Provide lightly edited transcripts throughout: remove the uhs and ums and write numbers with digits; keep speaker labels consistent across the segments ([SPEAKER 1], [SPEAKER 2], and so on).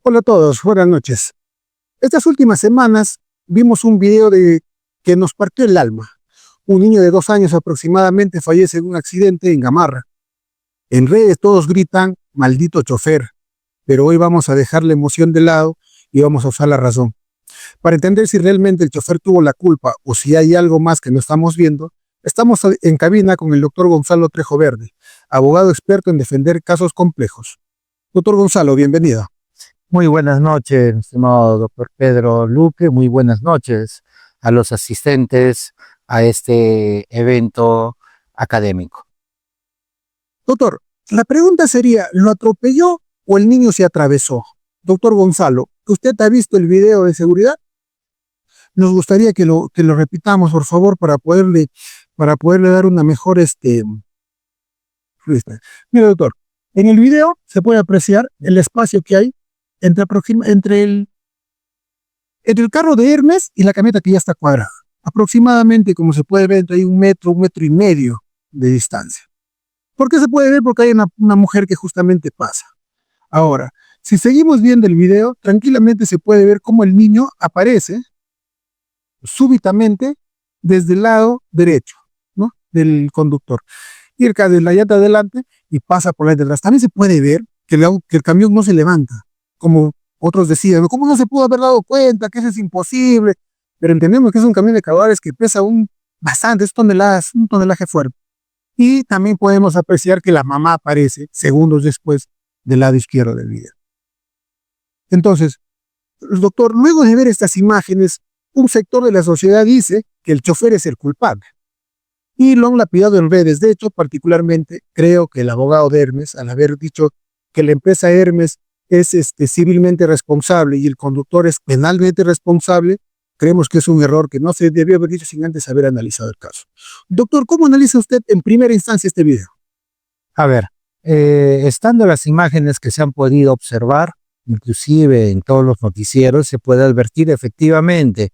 [SPEAKER 1] Hola a todos, buenas noches. Estas últimas semanas vimos un video que nos partió el alma. Un niño de 2 años aproximadamente fallece en un accidente en Gamarra. En redes todos gritan, maldito chofer, pero hoy vamos a dejar la emoción de lado y vamos a usar la razón. Para entender si realmente el chofer tuvo la culpa o si hay algo más que no estamos viendo, estamos en cabina con el doctor Gonzalo Trejo Verde, abogado experto en defender casos complejos. Doctor Gonzalo, bienvenido.
[SPEAKER 2] Muy buenas noches, estimado doctor Pedro Luque. Muy buenas noches a los asistentes a este evento académico.
[SPEAKER 1] Doctor, la pregunta sería, ¿lo atropelló o el niño se atravesó? Doctor Gonzalo, ¿usted ha visto el video de seguridad? Nos gustaría que lo repitamos, por favor, para poderle dar una mejor Mira, doctor, en el video se puede apreciar el espacio que hay entre el carro de Hermes y la camioneta que ya está cuadrada. Aproximadamente, como se puede ver, hay 1 metro y medio de distancia. ¿Por qué se puede ver? Porque hay una mujer que justamente pasa. Ahora, si seguimos viendo el video, tranquilamente se puede ver cómo el niño aparece súbitamente desde el lado derecho, ¿no?, del conductor. Y el de la llanta adelante y pasa por la de atrás. También se puede ver que el camión no se levanta, como otros decían, ¿cómo no se pudo haber dado cuenta? Que eso es imposible. Pero entendemos que es un camión de caudales que pesa bastantes toneladas, un tonelaje fuerte. Y también podemos apreciar que la mamá aparece segundos después del lado izquierdo del video. Entonces, doctor, luego de ver estas imágenes, un sector de la sociedad dice que el chofer es el culpable. Y lo han lapidado en redes. De hecho, particularmente, creo que el abogado de Hermes, al haber dicho que la empresa Hermes es civilmente responsable y el conductor es penalmente responsable, creemos que es un error que no se debió haber dicho sin antes haber analizado el caso. Doctor, ¿cómo analiza usted en primera instancia este video?
[SPEAKER 2] A ver, estando las imágenes que se han podido observar, inclusive en todos los noticieros, se puede advertir efectivamente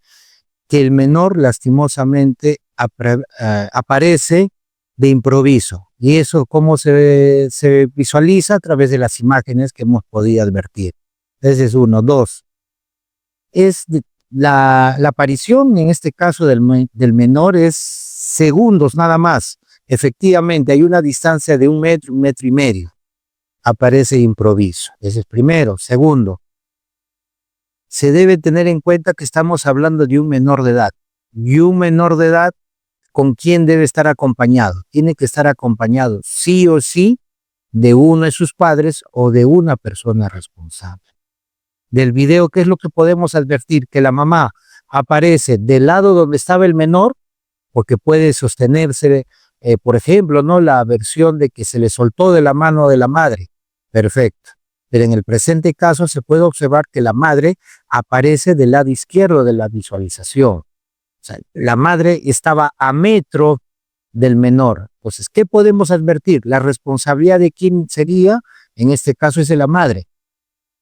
[SPEAKER 2] que el menor lastimosamente aparece de improviso. Y eso cómo se visualiza a través de las imágenes que hemos podido advertir. Ese es uno. Dos, la aparición en este caso del menor es segundos nada más. Efectivamente hay una distancia de 1 metro y medio. Aparece de improviso. Ese es primero. Segundo, se debe tener en cuenta que estamos hablando de un menor de edad. Y un menor de edad, ¿con quién debe estar acompañado? Tiene que estar acompañado sí o sí de uno de sus padres o de una persona responsable. Del video, ¿qué es lo que podemos advertir? Que la mamá aparece del lado donde estaba el menor, porque puede sostenerse, por ejemplo, ¿no?, la versión de que se le soltó de la mano de la madre. Perfecto. Pero en el presente caso se puede observar que la madre aparece del lado izquierdo de la visualización. O sea, la madre estaba a metro del menor. Entonces, ¿qué podemos advertir? La responsabilidad de quién sería, en este caso es de la madre.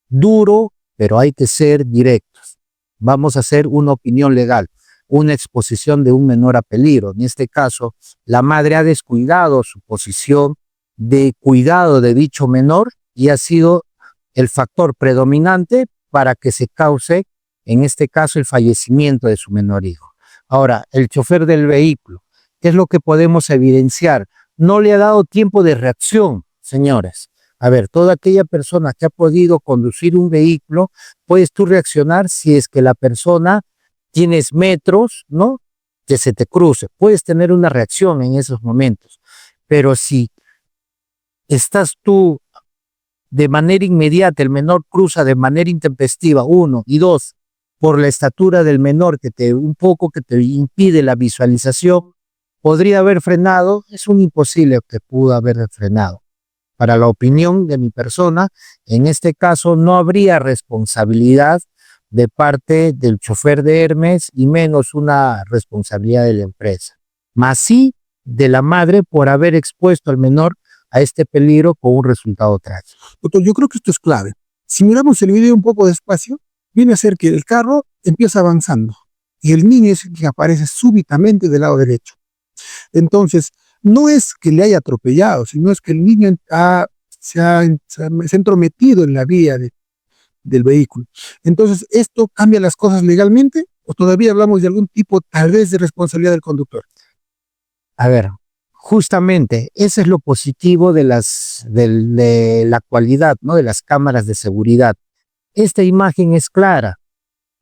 [SPEAKER 2] Duro, pero hay que ser directos. Vamos a hacer una opinión legal, una exposición de un menor a peligro. En este caso, la madre ha descuidado su posición de cuidado de dicho menor y ha sido el factor predominante para que se cause, en este caso, el fallecimiento de su menor hijo. Ahora, el chofer del vehículo, ¿qué es lo que podemos evidenciar? No le ha dado tiempo de reacción, señores. A ver, toda aquella persona que ha podido conducir un vehículo, puedes tú reaccionar si es que la persona tienes metros, ¿no?, que se te cruce. Puedes tener una reacción en esos momentos. Pero si estás tú de manera inmediata, el menor cruza de manera intempestiva, 1, y 2, por la estatura del menor que te impide la visualización, podría haber frenado. Es un imposible que pudo haber frenado. Para la opinión de mi persona, en este caso no habría responsabilidad de parte del chofer de Hermes y menos una responsabilidad de la empresa. Más sí de la madre por haber expuesto al menor a este peligro con un resultado trágico.
[SPEAKER 1] Doctor, yo creo que esto es clave. Si miramos el video un poco despacio, viene a ser que el carro empieza avanzando y el niño es el que aparece súbitamente del lado derecho. Entonces, no es que le haya atropellado, sino es que el niño ha se ha entrometido en la vía del vehículo. Entonces, ¿esto cambia las cosas legalmente o todavía hablamos de algún tipo tal vez de responsabilidad del conductor?
[SPEAKER 2] A ver, justamente, eso es lo positivo de de la actualidad, ¿no? De las cámaras de seguridad. Esta imagen es clara.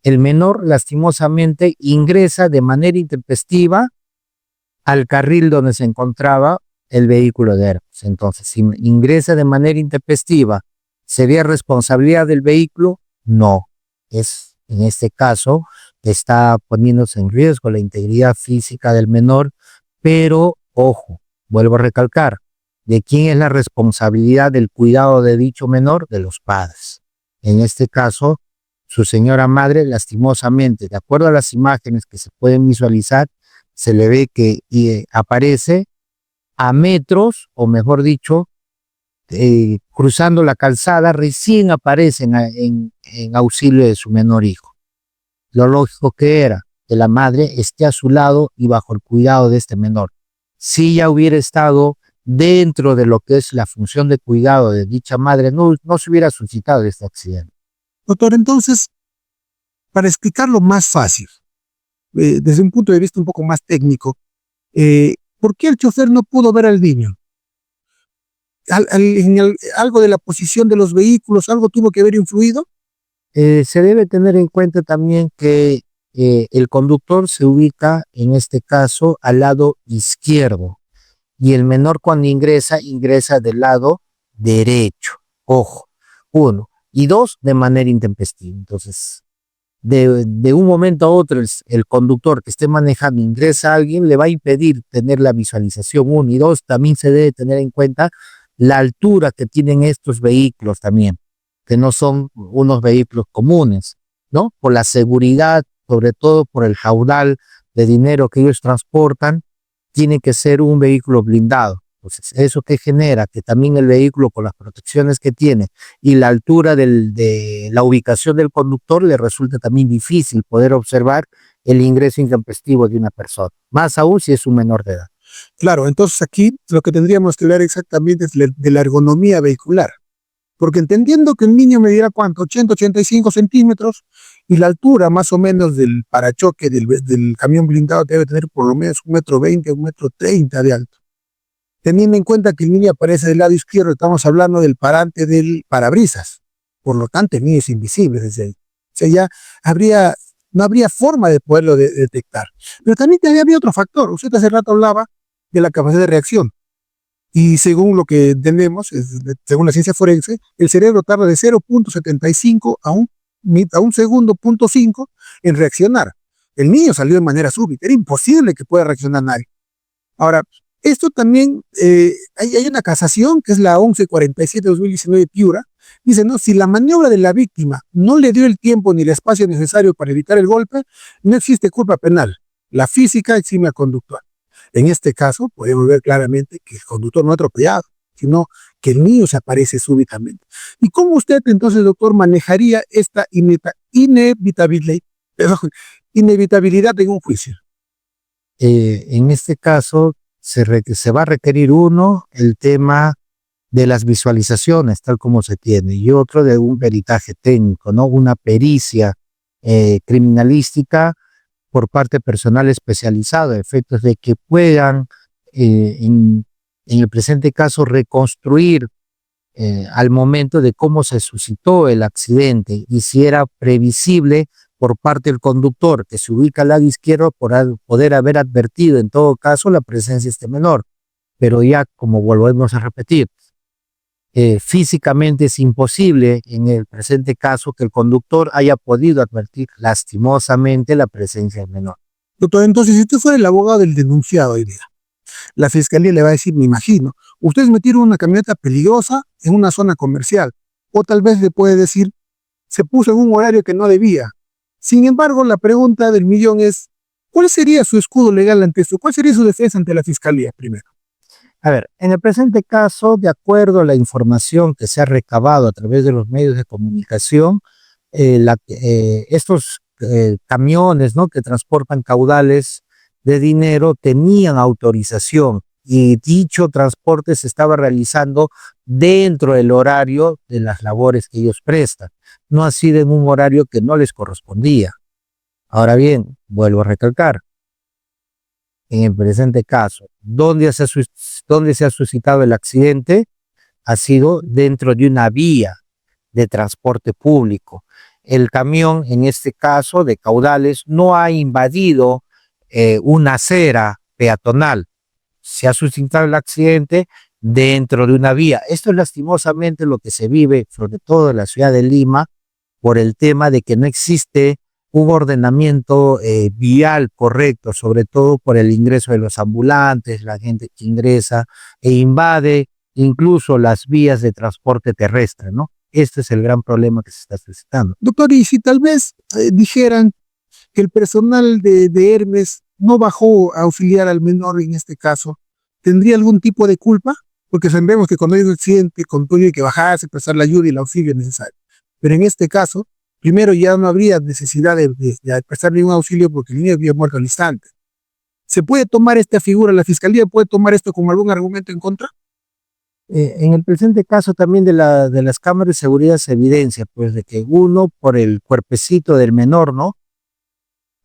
[SPEAKER 2] El menor, lastimosamente, ingresa de manera intempestiva al carril donde se encontraba el vehículo de Hermes. Entonces, si ingresa de manera intempestiva, ¿sería responsabilidad del vehículo? No. Es, en este caso, está poniéndose en riesgo la integridad física del menor, pero, ojo, vuelvo a recalcar, ¿de quién es la responsabilidad del cuidado de dicho menor? De los padres. En este caso, su señora madre, lastimosamente, de acuerdo a las imágenes que se pueden visualizar, se le ve que aparece a metros, o mejor dicho, cruzando la calzada, recién aparece en auxilio de su menor hijo. Lo lógico que era que la madre esté a su lado y bajo el cuidado de este menor. Si ya hubiera estado dentro de lo que es la función de cuidado de dicha madre, no se hubiera suscitado este accidente.
[SPEAKER 1] Doctor, entonces, para explicarlo más fácil, desde un punto de vista un poco más técnico, ¿por qué el chofer no pudo ver al niño? ¿Algo de la posición de los vehículos, algo tuvo que haber influido?
[SPEAKER 2] Se debe tener en cuenta también que el conductor se ubica, en este caso, al lado izquierdo y el menor cuando ingresa del lado derecho. Ojo, uno. Y dos, de manera intempestiva. Entonces, de un momento a otro, el conductor que esté manejando ingresa a alguien, le va a impedir tener la visualización. Uno. Y dos, también se debe tener en cuenta la altura que tienen estos vehículos también, que no son unos vehículos comunes, ¿no? Por la seguridad, sobre todo por el caudal de dinero que ellos transportan, tiene que ser un vehículo blindado. Entonces, ¿eso qué genera? Que también el vehículo, con las protecciones que tiene y la altura de la ubicación del conductor, le resulta también difícil poder observar el ingreso intempestivo de una persona, más aún si es un menor de edad.
[SPEAKER 1] Claro, entonces aquí lo que tendríamos que hablar exactamente es de la ergonomía vehicular. Porque entendiendo que el niño medirá ¿cuánto? 80, 85 centímetros y la altura más o menos del parachoque del camión blindado debe tener por lo menos 1,20 m, 1,30 m de alto. Teniendo en cuenta que el niño aparece del lado izquierdo, estamos hablando del parante del parabrisas. Por lo tanto, el niño es invisible desde ahí. O sea, ya no habría forma de poderlo detectar. Pero también había otro factor. Usted hace rato hablaba de la capacidad de reacción. Y según lo que tenemos, según la ciencia forense, el cerebro tarda de 0,75 a un segundo, 0,5 en reaccionar. El niño salió de manera súbita, era imposible que pueda reaccionar nadie. Ahora, esto también, hay una casación que es la 1147-2019 Piura, dice, no, si la maniobra de la víctima no le dio el tiempo ni el espacio necesario para evitar el golpe, no existe culpa penal. La física exime al conductor. En este caso, podemos ver claramente que el conductor no ha atropellado, sino que el niño se aparece súbitamente. ¿Y cómo usted, entonces, doctor, manejaría esta inevitabilidad en un juicio?
[SPEAKER 2] En este caso, se va a requerir el tema de las visualizaciones, tal como se tiene, y otro de un peritaje técnico, ¿no? Una pericia criminalística por parte personal especializado, a efectos de que puedan, en el presente caso, reconstruir al momento de cómo se suscitó el accidente y si era previsible por parte del conductor que se ubica al lado izquierdo por poder haber advertido en todo caso la presencia de este menor. Pero ya, como volvemos a repetir, físicamente es imposible en el presente caso que el conductor haya podido advertir lastimosamente la presencia del menor.
[SPEAKER 1] Doctor, entonces, si usted fuera el abogado del denunciado hoy día, la fiscalía le va a decir, me imagino, ustedes metieron una camioneta peligrosa en una zona comercial, o tal vez le puede decir, se puso en un horario que no debía. Sin embargo, la pregunta del millón es, ¿cuál sería su escudo legal ante esto? ¿Cuál sería su defensa ante la fiscalía primero?
[SPEAKER 2] A ver, en el presente caso, de acuerdo a la información que se ha recabado a través de los medios de comunicación, estos camiones, ¿no?, que transportan caudales de dinero tenían autorización y dicho transporte se estaba realizando dentro del horario de las labores que ellos prestan, no ha sido en un horario que no les correspondía. Ahora bien, vuelvo a recalcar, en el presente caso, ¿dónde se ha suscitado el accidente? Ha sido dentro de una vía de transporte público. El camión, en este caso de caudales, no ha invadido una acera peatonal. Se ha suscitado el accidente dentro de una vía. Esto es lastimosamente lo que se vive, sobre todo en la ciudad de Lima, por el tema de que no existe un ordenamiento vial correcto, sobre todo por el ingreso de los ambulantes, la gente que ingresa e invade incluso las vías de transporte terrestre, ¿no? Este es el gran problema que se está suscitando.
[SPEAKER 1] Doctor, y si tal vez dijeran que el personal de Hermes no bajó a auxiliar al menor en este caso, ¿tendría algún tipo de culpa? Porque sabemos que cuando hay un accidente, con todo hay que bajarse, prestar la ayuda y el auxilio necesario. Pero en este caso, primero ya no habría necesidad de prestar ningún auxilio porque el niño había muerto al instante. ¿Se puede tomar esta figura, la fiscalía puede tomar esto como algún argumento en contra?
[SPEAKER 2] En el presente caso también de las cámaras de seguridad se evidencia, pues, de que uno, por el cuerpecito del menor, ¿no?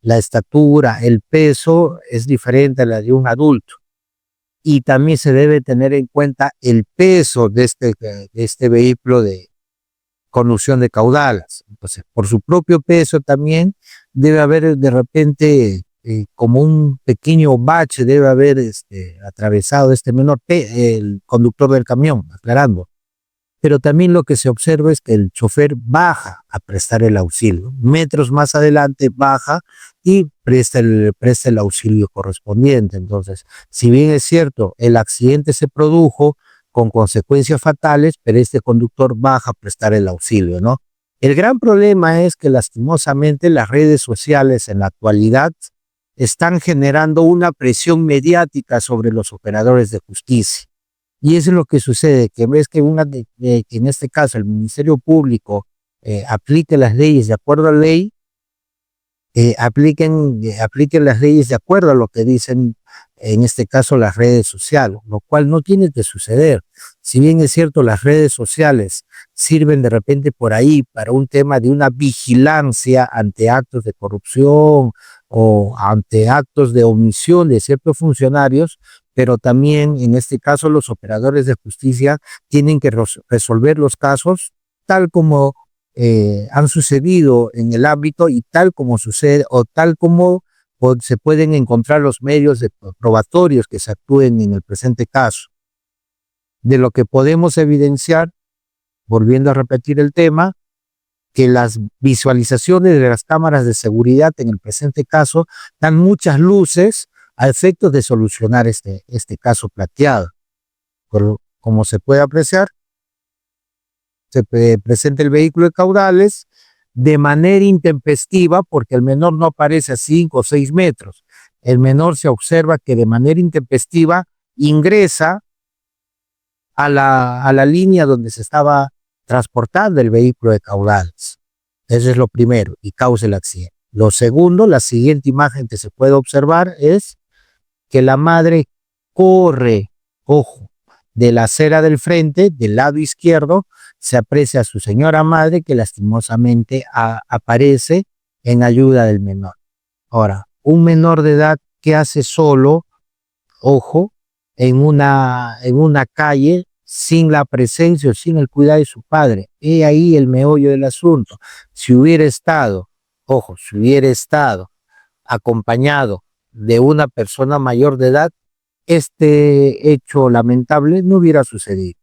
[SPEAKER 2] La estatura, el peso es diferente a la de un adulto. Y también se debe tener en cuenta el peso de este vehículo de conducción de caudales. Entonces, por su propio peso también debe haber de repente como un pequeño bache, debe haber atravesado este menor, el conductor del camión, aclarando. Pero también lo que se observa es que el chofer baja a prestar el auxilio. Metros más adelante baja y presta el auxilio correspondiente. Entonces, si bien es cierto, el accidente se produjo con consecuencias fatales, pero este conductor baja a prestar el auxilio, ¿no? El gran problema es que lastimosamente las redes sociales en la actualidad están generando una presión mediática sobre los operadores de justicia. Y eso es lo que sucede, que ves que en este caso el Ministerio Público aplique las leyes de acuerdo a la ley, apliquen las leyes de acuerdo a lo que dicen, en este caso, las redes sociales, lo cual no tiene que suceder. Si bien es cierto, las redes sociales sirven de repente por ahí para un tema de una vigilancia ante actos de corrupción o ante actos de omisión de ciertos funcionarios, pero también en este caso los operadores de justicia tienen que resolver los casos tal como han sucedido en el ámbito y tal como sucede o tal como se pueden encontrar los medios probatorios que se actúen en el presente caso. De lo que podemos evidenciar, volviendo a repetir el tema, que las visualizaciones de las cámaras de seguridad en el presente caso dan muchas luces a efectos de solucionar este caso plateado. Como se puede apreciar, se presenta el vehículo de caudales de manera intempestiva porque el menor no aparece a 5 o 6 metros. El menor se observa que de manera intempestiva ingresa a la línea donde se estaba transportando el vehículo de caudales. Eso es lo primero y causa el accidente. Lo segundo, la siguiente imagen que se puede observar es que la madre corre, ojo, de la acera del frente, del lado izquierdo, se aprecia a su señora madre que lastimosamente aparece en ayuda del menor. Ahora, un menor de edad que hace solo, ojo, en una calle sin la presencia o sin el cuidado de su padre. He ahí el meollo del asunto. Si hubiera estado, ojo, si hubiera estado acompañado de una persona mayor de edad, este hecho lamentable no hubiera sucedido.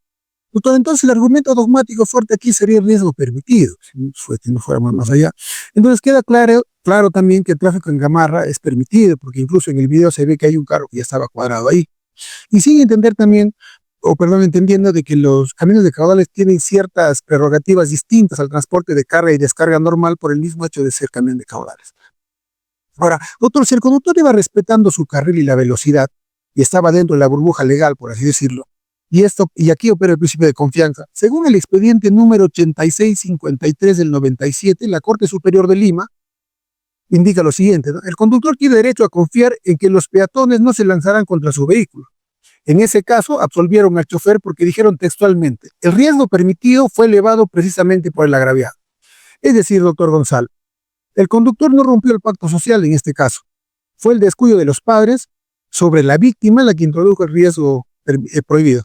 [SPEAKER 1] Doctor, entonces el argumento dogmático fuerte aquí sería el riesgo permitido, si no fuéramos más allá. Entonces queda claro también que el tráfico en Gamarra es permitido, porque incluso en el video se ve que hay un carro que ya estaba cuadrado ahí. Y sin entender también, entendiendo de que los caminos de caudales tienen ciertas prerrogativas distintas al transporte de carga y descarga normal por el mismo hecho de ser camión de caudales. Ahora, doctor, si el conductor iba respetando su carril y la velocidad, y estaba dentro de la burbuja legal, por así decirlo, y aquí opera el principio de confianza. Según el expediente número 8653 del 97, la Corte Superior de Lima indica lo siguiente, ¿no? El conductor tiene derecho a confiar en que los peatones no se lanzarán contra su vehículo. En ese caso, absolvieron al chofer porque dijeron textualmente, el riesgo permitido fue elevado precisamente por el agraviado. Es decir, doctor Gonzalo, el conductor no rompió el pacto social en este caso. Fue el descuido de los padres sobre la víctima la que introdujo el riesgo prohibido.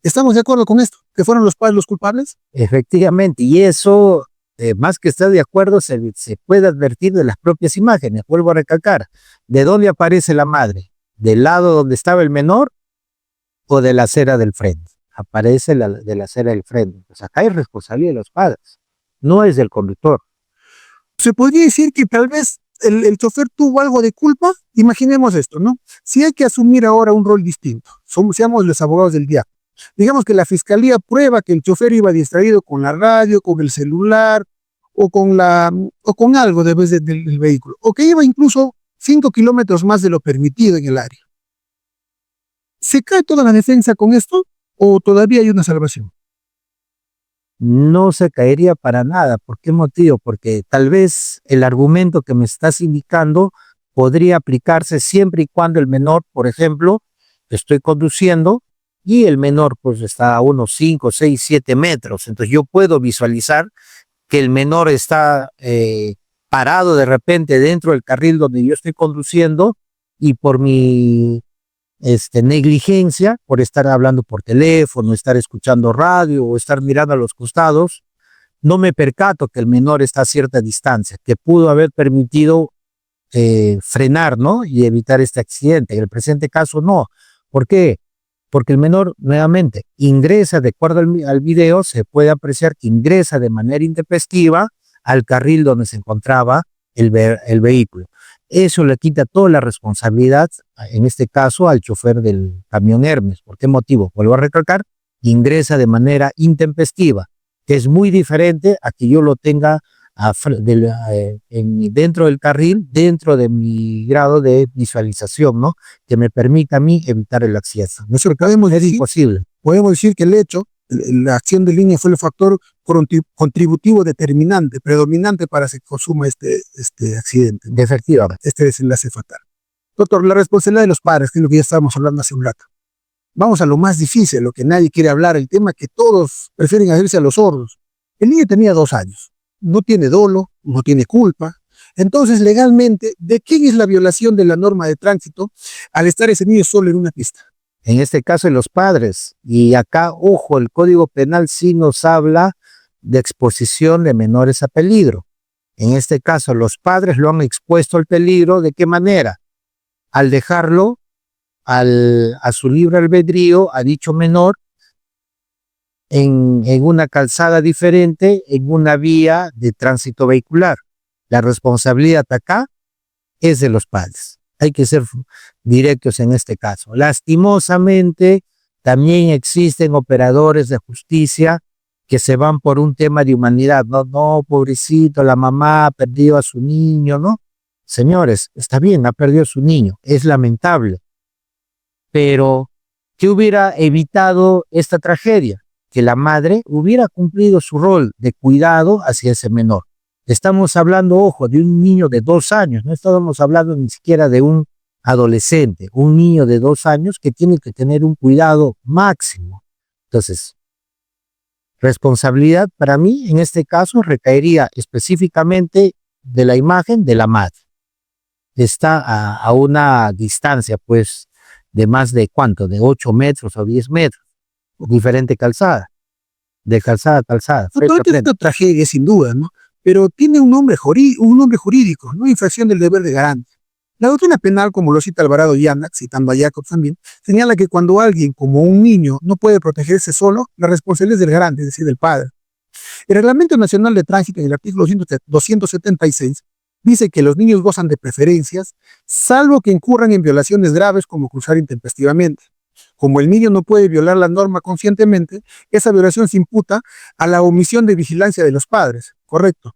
[SPEAKER 1] ¿Estamos de acuerdo con esto? ¿Que fueron los padres los culpables?
[SPEAKER 2] Efectivamente, y eso, más que estar de acuerdo, se puede advertir de las propias imágenes. Vuelvo a recalcar, ¿de dónde aparece la madre? ¿Del lado donde estaba el menor o de la acera del frente? Aparece de la acera del frente. Pues acá hay responsabilidad de los padres, no es del conductor.
[SPEAKER 1] Se podría decir que tal vez el chofer tuvo algo de culpa. Imaginemos esto, ¿no? Si hay que asumir ahora un rol distinto, seamos los abogados del diablo. Digamos que la fiscalía prueba que el chofer iba distraído con la radio, con el celular o con algo del vehículo, o que iba incluso 5 kilómetros más de lo permitido en el área. ¿Se cae toda la defensa con esto o todavía hay una salvación?
[SPEAKER 2] No se caería para nada. ¿Por qué motivo? Porque tal vez el argumento que me estás indicando podría aplicarse siempre y cuando el menor, por ejemplo, estoy conduciendo y el menor pues está a unos 5, 6, 7 metros. Entonces yo puedo visualizar que el menor está parado de repente dentro del carril donde yo estoy conduciendo y por mi negligencia, por estar hablando por teléfono, estar escuchando radio o estar mirando a los costados, no me percato que el menor está a cierta distancia, que pudo haber permitido frenar, ¿no? Y evitar este accidente. En el presente caso no. ¿Por qué? Porque el menor, nuevamente, ingresa, de acuerdo al video, se puede apreciar que ingresa de manera intempestiva al carril donde se encontraba el vehículo. Eso le quita toda la responsabilidad, en este caso, al chofer del camión Hermes. ¿Por qué motivo? Vuelvo a recalcar, ingresa de manera intempestiva, que es muy diferente a que yo lo tenga dentro del carril, dentro de mi grado de visualización, ¿no? Que me permita a mí evitar el accidente.
[SPEAKER 1] Nosotros
[SPEAKER 2] Es imposible.
[SPEAKER 1] Podemos decir que el hecho, la acción de línea fue el factor contributivo determinante, predominante para que se consuma este accidente,
[SPEAKER 2] Efectivamente.
[SPEAKER 1] este desenlace fatal. Doctor, la responsabilidad de los padres, que es lo que ya estábamos hablando hace un rato. Vamos a lo más difícil, lo que nadie quiere hablar, el tema que todos prefieren hacerse a los sordos. El niño tenía 2 años, no tiene dolo, no tiene culpa. Entonces, legalmente, ¿de quién es la violación de la norma de tránsito al estar ese niño solo en una pista?
[SPEAKER 2] En este caso, de los padres. Y acá, ojo, el Código Penal sí nos habla de exposición de menores a peligro. En este caso, los padres lo han expuesto al peligro. ¿De qué manera? Al dejarlo a su libre albedrío, a dicho menor, en una calzada diferente, en una vía de tránsito vehicular. La responsabilidad acá es de los padres. Hay que ser directos en este caso. Lastimosamente, también existen operadores de justicia que se van por un tema de humanidad. No, pobrecito, la mamá perdió a su niño, ¿no? Señores, está bien, ha perdido a su niño, es lamentable. Pero, ¿qué hubiera evitado esta tragedia? Que la madre hubiera cumplido su rol de cuidado hacia ese menor. Estamos hablando, ojo, de un niño de 2 años, no estamos hablando ni siquiera de un adolescente, un niño de 2 años que tiene que tener un cuidado máximo. Entonces, responsabilidad para mí en este caso recaería específicamente de la imagen de la madre. Está a una distancia, pues, de más de ¿cuánto? De 8 metros o 10 metros. Diferente calzada, de calzada a calzada.
[SPEAKER 1] Esto es una tragedia, sin duda, ¿no? Pero tiene un nombre jurídico, ¿no? Infracción del deber de garante. La doctrina penal, como lo cita Alvarado y Anac, citando a Jacobs también, señala que cuando alguien, como un niño, no puede protegerse solo, la responsabilidad es del garante, es decir, del padre. El Reglamento Nacional de Tránsito, en el artículo 276, dice que los niños gozan de preferencias, salvo que incurran en violaciones graves como cruzar intempestivamente. Como el niño no puede violar la norma conscientemente, esa violación se imputa a la omisión de vigilancia de los padres, ¿correcto?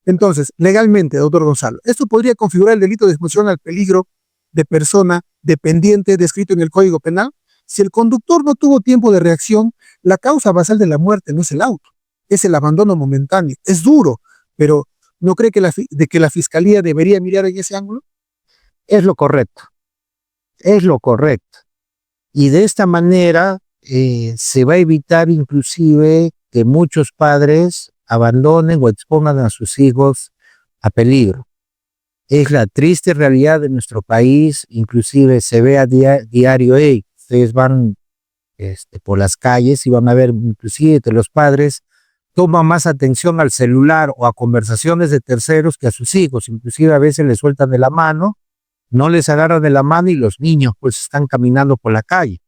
[SPEAKER 1] Entonces, legalmente, doctor Gonzalo, esto podría configurar el delito de exposición al peligro de persona dependiente descrito en el Código Penal. Si el conductor no tuvo tiempo de reacción, la causa basal de la muerte no es el auto, es el abandono momentáneo. Es duro, pero ¿no cree que la Fiscalía debería mirar en ese ángulo?
[SPEAKER 2] Es lo correcto. Es lo correcto. Y de esta manera se va a evitar inclusive que muchos padres abandonen o expongan a sus hijos a peligro. Es la triste realidad de nuestro país, inclusive se ve a diario, ustedes van por las calles y van a ver inclusive que los padres toman más atención al celular o a conversaciones de terceros que a sus hijos, inclusive a veces les sueltan de la mano, no les agarran de la mano y los niños pues están caminando por la calle.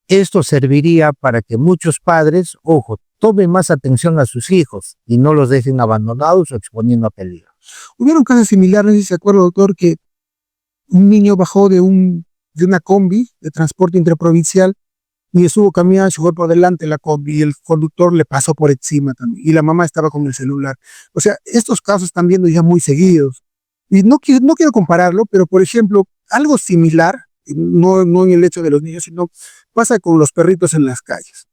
[SPEAKER 2] Esto serviría para que muchos padres, ojo, tomen más atención a sus hijos y no los dejen abandonados o exponiendo a peligro.
[SPEAKER 1] Hubieron casos similares, no sé si se acuerda, doctor, que un niño bajó de una combi de transporte interprovincial y estuvo caminando, se fue por delante la combi y el conductor le pasó por encima también y la mamá estaba con el celular. O sea, estos casos están viendo ya muy seguidos. Y no quiero compararlo, pero por ejemplo, algo similar, no en el hecho de los niños, sino pasa con los perritos en las calles.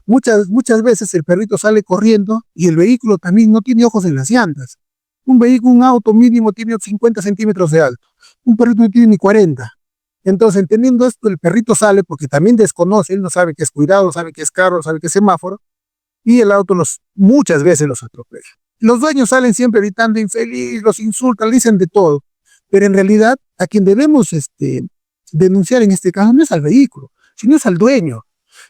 [SPEAKER 1] Muchas veces el perrito sale corriendo y el vehículo también no tiene ojos en las llantas. Un auto mínimo tiene 50 centímetros de alto. Un perrito no tiene ni 40. Entonces, entendiendo esto, el perrito sale porque también desconoce, él no sabe qué es cuidado, no sabe qué es carro, no sabe qué es semáforo, y el auto muchas veces los atropella. Los dueños salen siempre gritando infeliz, los insultan, dicen de todo, pero en realidad a quien debemos denunciar en este caso no es al vehículo, sino es al dueño.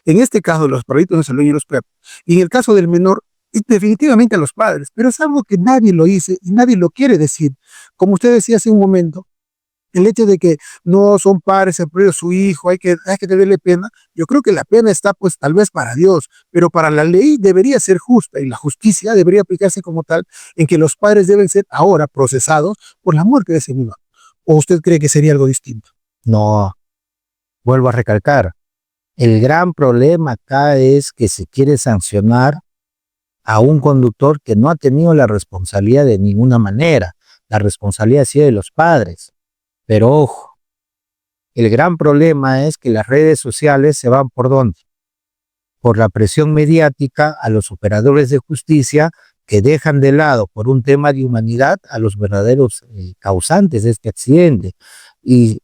[SPEAKER 1] En este caso, los perritos no es al dueño de los perros. Y en el caso del menor, definitivamente a los padres, pero es algo que nadie lo dice y nadie lo quiere decir. Como usted decía hace un momento, el hecho de que no son padres, se perdió su hijo, hay que tenerle pena. Yo creo que la pena está pues tal vez para Dios, pero para la ley debería ser justa y la justicia debería aplicarse como tal en que los padres deben ser ahora procesados por la muerte de ese niño. ¿O usted cree que sería algo distinto?
[SPEAKER 2] No, vuelvo a recalcar, el gran problema acá es que se quiere sancionar a un conductor que no ha tenido la responsabilidad de ninguna manera. La responsabilidad ha sido de los padres. Pero ojo, el gran problema es que las redes sociales se van ¿por dónde? Por la presión mediática a los operadores de justicia que dejan de lado por un tema de humanidad a los verdaderos causantes de este accidente. Y